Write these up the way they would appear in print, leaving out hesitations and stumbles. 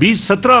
2017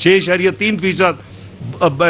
6.3%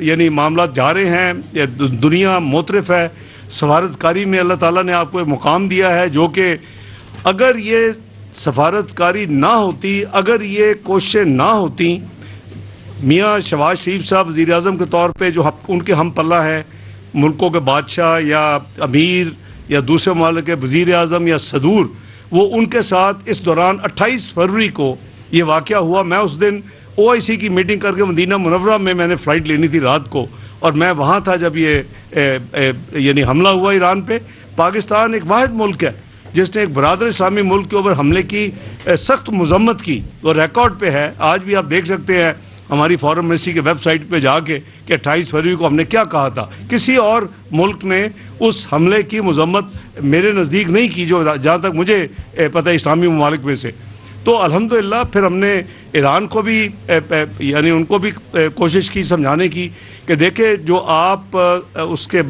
یعنی معاملات جا رہے ہیں، دنیا موترف ہے، سفارتکاری میں اللہ تعالیٰ نے آپ کو ایک مقام دیا ہے جو کہ اگر یہ سفارتکاری نہ ہوتی، اگر یہ کوششیں نہ ہوتی، میاں شہباز شریف صاحب وزیر اعظم کے طور پہ جو ان کے ہم پلہ ہے، ملکوں کے بادشاہ یا امیر یا دوسرے ممالک کے وزیر اعظم یا صدور، وہ ان کے ساتھ اس دوران 28 فروری کو یہ واقعہ ہوا۔ میں اس دن OIC کی میٹنگ کر کے مدینہ منورہ میں نے فلائٹ لینی تھی رات کو، اور میں وہاں تھا جب یہ یعنی حملہ ہوا ایران پہ۔ پاکستان ایک واحد ملک ہے جس نے ایک برادر اسلامی ملک کے اوپر حملے کی سخت مذمت کی، وہ ریکارڈ پہ ہے، آج بھی آپ دیکھ سکتے ہیں ہماری فارن منسٹری کے ویب سائٹ پہ جا کے کہ 28 فروری کو ہم نے کیا کہا تھا۔ کسی اور ملک نے اس حملے کی مذمت میرے نزدیک نہیں کی، جو جہاں تک مجھے پتہ ہے اسلامی ممالک میں سے۔ تو الحمدللہ پھر ہم نے ایران کو بھی یعنی ان کو بھی کوشش کی سمجھانے کی کہ دیکھیں جو آپ اس کے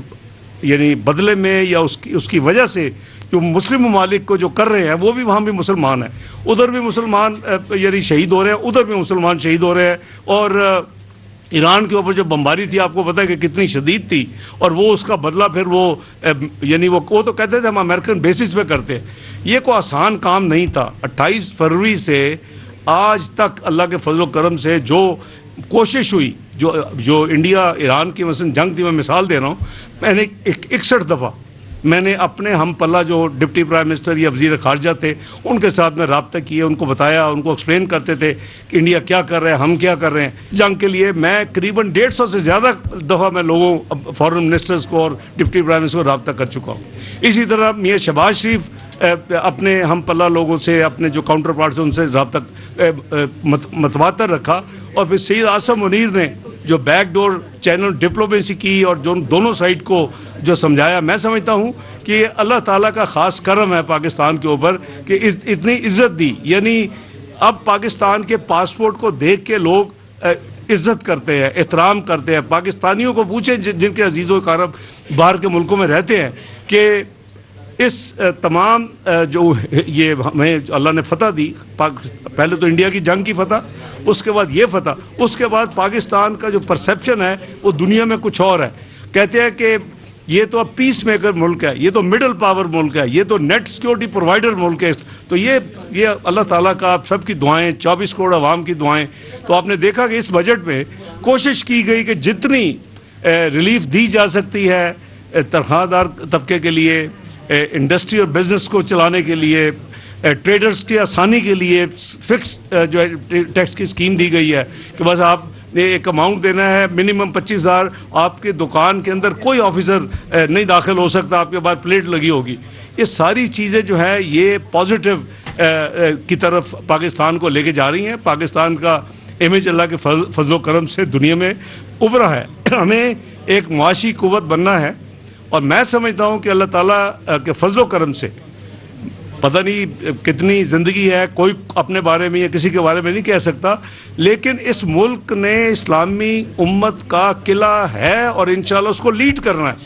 یعنی بدلے میں یا اس کی وجہ سے جو مسلم ممالک کو جو کر رہے ہیں، وہ بھی وہاں بھی مسلمان ہیں، ادھر بھی مسلمان یعنی شہید ہو رہے ہیں، ادھر بھی مسلمان شہید ہو رہے ہیں۔ اور ایران کے اوپر جو بمباری تھی آپ کو پتہ ہے کہ کتنی شدید تھی، اور وہ اس کا بدلہ پھر وہ یعنی وہ تو کہتے تھے ہم امریکن بیسس پہ کرتے ہیں۔ یہ کوئی آسان کام نہیں تھا۔ 28 فروری سے آج تک اللہ کے فضل و کرم سے جو کوشش ہوئی، جو انڈیا ایران کی مثلا جنگ تھی، میں مثال دے رہا ہوں، میں نے 61 دفعہ میں نے اپنے ہم پلہ جو ڈپٹی پرائم منسٹر یا وزیر خارجہ تھے ان کے ساتھ میں رابطہ کیے، ان کو بتایا، ان کو ایکسپلین کرتے تھے کہ انڈیا کیا کر رہا ہے، ہم کیا کر رہے ہیں جنگ کے لیے۔ میں قریباً 150 سے زیادہ دفعہ میں لوگوں فارن منسٹرز کو اور ڈپٹی پرائم منسٹر کو رابطہ کر چکا ہوں۔ اسی طرح میاں شہباز شریف اپنے ہم پلہ لوگوں سے، اپنے جو کاؤنٹر پارٹ سے ان سے رابطہ متواتر رکھا، اور پھر سید آصم منیر نے جو بیک ڈور چینل ڈپلومیسی کی اور جو دونوں سائڈ کو جو سمجھایا، میں سمجھتا ہوں کہ یہ اللہ تعالیٰ کا خاص کرم ہے پاکستان کے اوپر کہ اتنی عزت دی۔ یعنی اب پاکستان کے پاسپورٹ کو دیکھ کے لوگ عزت کرتے ہیں، احترام کرتے ہیں۔ پاکستانیوں کو پوچھیں جن کے عزیز و اقارب باہر کے ملکوں میں رہتے ہیں کہ اس تمام جو یہ ہمیں اللہ نے فتح دی، پہلے تو انڈیا کی جنگ کی فتح، اس کے بعد یہ فتح، اس کے بعد پاکستان کا جو پرسیپشن ہے وہ دنیا میں کچھ اور ہے۔ کہتے ہیں کہ یہ تو اب پیس میکر ملک ہے، یہ تو مڈل پاور ملک ہے، یہ تو نیٹ سیکیورٹی پرووائڈر ملک ہے۔ تو یہ اللہ تعالیٰ کا آپ سب کی دعائیں، 24 کروڑ عوام کی دعائیں۔ تو آپ نے دیکھا کہ اس بجٹ میں کوشش کی گئی کہ جتنی ریلیف دی جا سکتی ہے تنخواہ دار طبقے کے لیے، انڈسٹری اور بزنس کو چلانے کے لیے، ٹریڈرز کی آسانی کے لیے فکس جو ہے ٹیکس کی اسکیم دی گئی ہے کہ بس آپ نے ایک اماؤنٹ دینا ہے منیمم 25,000، آپ کے دکان کے اندر کوئی آفیسر نہیں داخل ہو سکتا، آپ کے بعد پلیٹ لگی ہوگی۔ یہ ساری چیزیں جو ہے یہ پازیٹیو کی طرف پاکستان کو لے کے جا رہی ہیں۔ پاکستان کا امیج اللہ کے فضل و کرم سے دنیا میں ابھرا ہے۔ ہمیں ایک معاشی قوت بننا ہے، اور میں سمجھتا ہوں کہ اللہ تعالیٰ کے فضل و کرم سے پتہ نہیں کتنی زندگی ہے، کوئی اپنے بارے میں یا کسی کے بارے میں نہیں کہہ سکتا، لیکن اس ملک نے اسلامی امت کا قلعہ ہے اور انشاءاللہ اس کو لیڈ کرنا ہے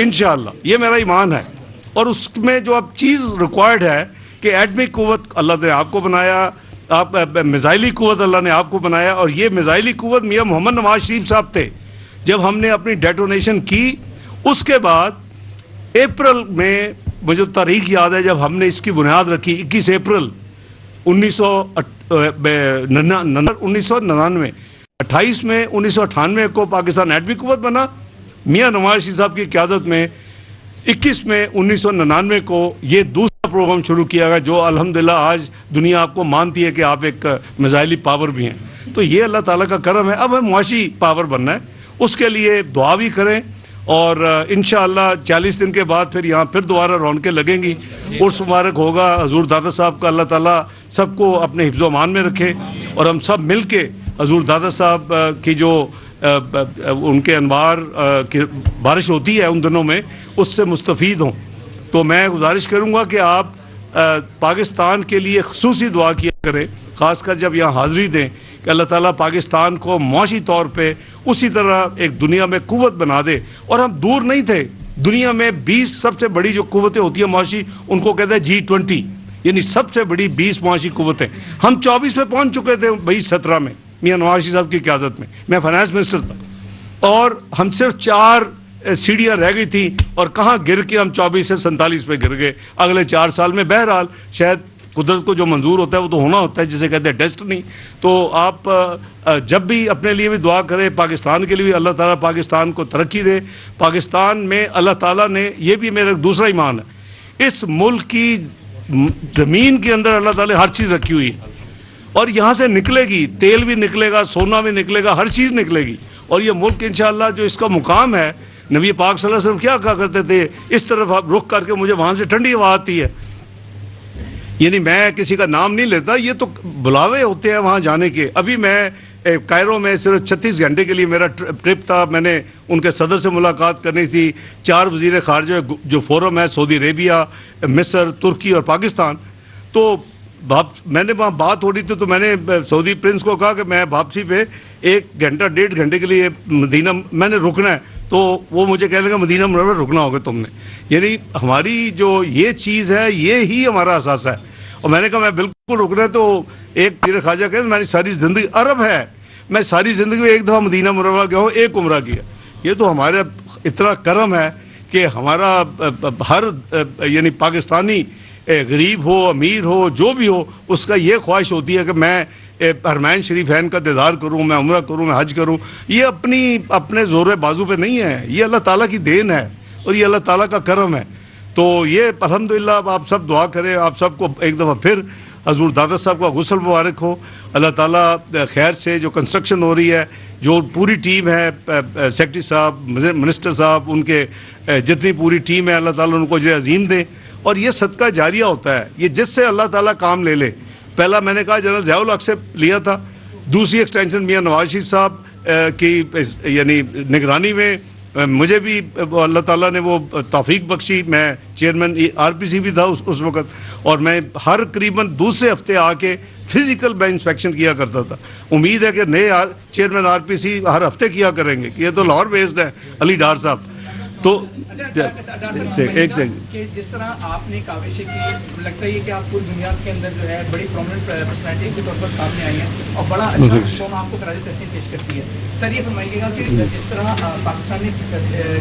انشاءاللہ، یہ میرا ایمان ہے۔ اور اس میں جو اب چیز ریکوائرڈ ہے کہ ایٹمی قوت اللہ نے آپ کو بنایا، آپ میزائلی قوت اللہ نے آپ کو بنایا، اور یہ میزائلی قوت میاں محمد نواز شریف صاحب تھے جب ہم نے اپنی ڈیٹونیشن کی۔ اس کے بعد اپریل میں مجھے تاریخ یاد ہے جب ہم نے اس کی بنیاد رکھی، 21 اپریل 1999، 28 میں 1998 کو پاکستان ایٹمی قوت بنا میاں نواز شریف صاحب کی قیادت میں۔ 21 میں 1999 کو یہ دوسرا پروگرام شروع کیا گیا جو الحمدللہ آج دنیا آپ کو مانتی ہے کہ آپ ایک میزائلی پاور بھی ہیں۔ تو یہ اللہ تعالیٰ کا کرم ہے۔ اب ہمیں معاشی پاور بننا ہے، اس کے لیے دعا بھی کریں، اور انشاءاللہ 40 دن کے بعد پھر یہاں پھر دوبارہ رونقیں لگیں گی۔ عرس مبارک ہوگا حضور دادا صاحب کا، اللہ تعالیٰ سب کو اپنے حفظ و امان میں رکھے، اور ہم سب مل کے حضور دادا صاحب کی جو ان کے انوار کی بارش ہوتی ہے ان دنوں میں، اس سے مستفید ہوں۔ تو میں گزارش کروں گا کہ آپ پاکستان کے لیے خصوصی دعا کیا کریں، خاص کر جب یہاں حاضری دیں، کہ اللہ تعالیٰ پاکستان کو معاشی طور پہ اسی طرح ایک دنیا میں قوت بنا دے۔ اور ہم دور نہیں تھے، دنیا میں 20 سب سے بڑی جو قوتیں ہوتی ہیں معاشی، ان کو کہتے ہیں G20، یعنی سب سے بڑی 20 معاشی قوتیں۔ ہم 24 پہ پہنچ چکے تھے 2017 میں میاں نواز شریف صاحب کی قیادت میں، میں فائنانس منسٹر تھا۔ اور ہم صرف 4 سیڑھیاں رہ گئی تھیں اور کہاں گر کے ہم 24 سے 47 پہ گر گئے اگلے 4 سال میں. بہرحال شاید قدرت کو جو منظور ہوتا ہے وہ تو ہونا ہوتا ہے، جسے کہتے ہیں ڈیسٹنی. تو آپ جب بھی اپنے لیے بھی دعا کریں، پاکستان کے لیے بھی اللہ تعالیٰ پاکستان کو ترقی دے. پاکستان میں اللہ تعالیٰ نے، یہ بھی میرا دوسرا ایمان ہے، اس ملک کی زمین کے اندر اللہ تعالیٰ نے ہر چیز رکھی ہوئی ہے اور یہاں سے نکلے گی، تیل بھی نکلے گا، سونا بھی نکلے گا، ہر چیز نکلے گی. اور یہ ملک انشاءاللہ جو اس کا مقام ہے، نبی پاک صلی اللہ علیہ وسلم کیا کہا کرتے تھے، اس طرف آپ رخ کر کے مجھے وہاں سے ٹھنڈی ہوا آتی ہے. یعنی میں کسی کا نام نہیں لیتا، یہ تو بلاوے ہوتے ہیں وہاں جانے کے. ابھی میں کائرو میں صرف 36 گھنٹے کے لیے میرا ٹرپ تھا. میں نے ان کے صدر سے ملاقات کرنی تھی. 4 وزیر خارجہ جو فورم ہے، سعودی عربیہ، مصر، ترکی اور پاکستان. تو میں نے وہاں بات ہو رہی تھی تو میں نے سعودی پرنس کو کہا کہ میں واپسی پہ 1 گھنٹہ 1.5 گھنٹے کے لیے مدینہ میں نے رکنا ہے. تو وہ مجھے کہنے لگا مدینہ منورہ رکنا ہوگا تم نے. یعنی ہماری جو یہ چیز ہے، یہ ہی ہمارا اثاثہ ہے. اور میں نے کہا میں بالکل رکنا ہے. تو ایک پیر خواجہ کہ میں نے ساری زندگی، عرب ہے، میں ساری زندگی میں 1 دفعہ مدینہ منورہ گیا ہوں، 1 عمرہ کیا. یہ تو ہمارا اتنا کرم ہے کہ ہمارا ہر یعنی پاکستانی غریب ہو، امیر ہو، جو بھی ہو، اس کا یہ خواہش ہوتی ہے کہ میں حرمین شریفین کا دیدار کروں، میں عمرہ کروں، میں حج کروں. یہ اپنے زور بازو پہ نہیں ہے، یہ اللہ تعالیٰ کی دین ہے اور یہ اللہ تعالیٰ کا کرم ہے. تو یہ الحمدللہ آپ سب دعا کریں. آپ سب کو ایک دفعہ پھر حضور دادا صاحب کا غسل مبارک ہو. اللہ تعالیٰ خیر سے جو کنسٹرکشن ہو رہی ہے، جو پوری ٹیم ہے، سیکرٹری صاحب، منسٹر صاحب، ان کے جتنی پوری ٹیم ہے، اللہ تعالیٰ ان کو اجر عظیم دے. اور یہ صدقہ جاریہ ہوتا ہے، یہ جس سے اللہ تعالیٰ کام لے لے. پہلا میں نے کہا جنرل ضیاء الحق سے لیا تھا، دوسری ایکسٹینشن میاں نواز شریف صاحب کی یعنی نگرانی میں مجھے بھی اللہ تعالیٰ نے وہ توفیق بخشی. میں چیئرمین RPC بھی تھا اس وقت، اور میں ہر قریباً دوسرے ہفتے آ کے فزیکل میں انسپیکشن کیا کرتا تھا. امید ہے کہ نئے چیئرمین RPC ہر ہفتے کیا کریں گے. یہ تو لاہور بیسڈ ہے، علی ڈار صاحب. تو ایک کہ جس طرح آپ نے کاوشیں کی، لگتا ہے کہ آپ پوری دنیا کے اندر جو ہے بڑی پرومننٹ پرسنالٹی کے طور پر سامنے آئی ہیں اور بڑا اچھا قوم آپ کو خراج تحسین پیش کرتی ہے. سر یہ فرمائیے گا کہ جس طرح پاکستان نے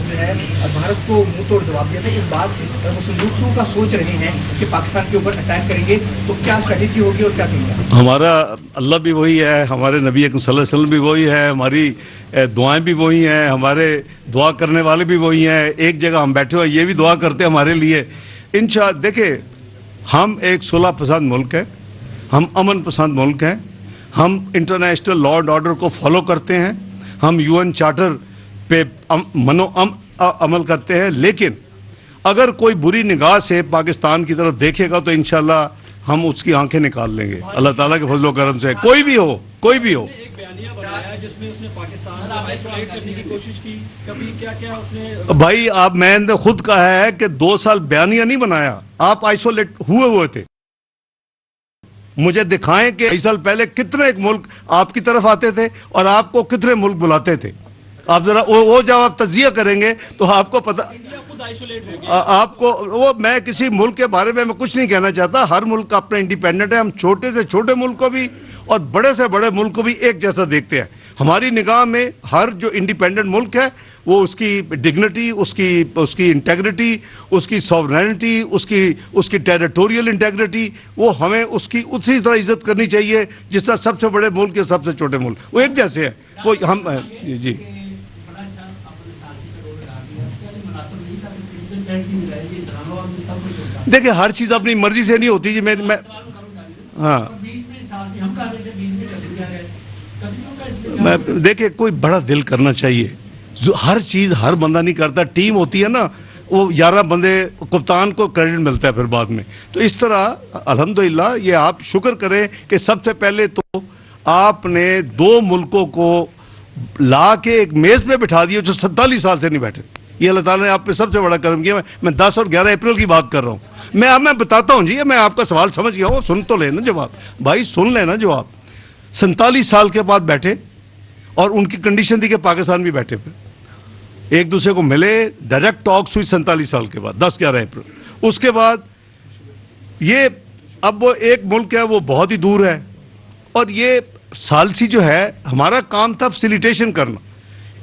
جو ہے بھارت کو منہ توڑ جواب دیا تھا، اس بات مسلم لیگ 2 کا سوچ رہے ہیں کہ پاکستان کے اوپر اٹیک کریں گے، تو کیا اسٹریٹجی ہوگی اور کیا کریں گے؟ ہمارا اللہ بھی وہی ہے، ہمارے نبی اکرم صلی اللہ علیہ وسلم بھی وہی ہے، ہماری دعائیں بھی وہی ہیں، ہمارے دعا کرنے والے بھی وہی ہیں. ایک جگہ ہم بیٹھے ہوئے یہ بھی دعا کرتے ہیں ہمارے لیے. دیکھیں، ہم ایک صلح پسند ملک ہے، ہم امن پسند ملک ہیں، ہم انٹرنیشنل لا اینڈ آرڈر کو فالو کرتے ہیں، ہم UN چارٹر پہ عمل کرتے ہیں. لیکن اگر کوئی بری نگاہ سے پاکستان کی طرف دیکھے گا تو انشاءاللہ ہم اس کی آنکھیں نکال لیں گے اللہ تعالیٰ کے فضل و کرم سے. کوئی بھی ہو. جس میں اس نے پاکستان کو آئسولیٹ کرنے کی کوشش کی، کبھی کیا اس نے بھائی آپ، میں نے خود کہا ہے کہ 2 سال بیانیہ نہیں بنایا، آپ آئسولیٹ ہوئے تھے. مجھے دکھائیں کہ 2 سال پہلے کتنے ایک ملک آپ کی طرف آتے تھے اور آپ کو کتنے ملک بلاتے تھے. آپ ذرا وہ جب آپ تجزیہ کریں گے تو آپ کو پتہ، آپ کو وہ، میں کسی ملک کے بارے میں کچھ نہیں کہنا چاہتا. ہر ملک کا اپنا انڈیپینڈنٹ ہے. ہم چھوٹے سے چھوٹے ملک کو بھی اور بڑے سے بڑے ملک کو بھی ایک جیسا دیکھتے ہیں. ہماری نگاہ میں ہر جو انڈیپینڈنٹ ملک ہے وہ اس کی ڈگنیٹی، اس کی انٹیگریٹی، اس کی سوورینٹی، اس کی ٹیریٹوریل انٹیگریٹی، وہ ہمیں اس کی اسی طرح عزت کرنی چاہیے جس طرح سب سے بڑے ملک کے سب سے چھوٹے ملک وہ ایک جیسے ہیں. وہ ہم جی دیکھیں، ہر چیز اپنی مرضی سے نہیں ہوتی جی. میں ہاں دیکھیں، کوئی بڑا دل کرنا چاہیے. ہر چیز ہر بندہ نہیں کرتا. ٹیم ہوتی ہے نا، وہ 11 بندے، کپتان کو کریڈٹ ملتا ہے پھر بعد میں. تو اس طرح الحمدللہ یہ آپ شکر کریں کہ سب سے پہلے تو آپ نے 2 ملکوں کو لا کے ایک میز پہ بٹھا دیا جو 47 سال سے نہیں بیٹھے. یہ اللہ تعالیٰ نے آپ پہ سب سے بڑا کرم کیا. میں 10 اور 11 اپریل کی بات کر رہا ہوں. میں بتاتا ہوں جی، میں آپ کا سوال سمجھ گیا ہوں. سن تو لینا جواب بھائی، سن لینا جواب. 47 سال کے بعد بیٹھے اور ان کی کنڈیشن تھی کہ پاکستان بھی بیٹھے، پھر ایک دوسرے کو ملے، ڈائریکٹ ٹاکس ہوئی 47 سال کے بعد 10-11 اپریل. اس کے بعد یہ اب وہ ایک ملک ہے وہ بہت ہی دور ہے، اور یہ ثالثی جو ہے ہمارا کام تھا فیسیلیٹیشن کرنا.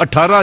18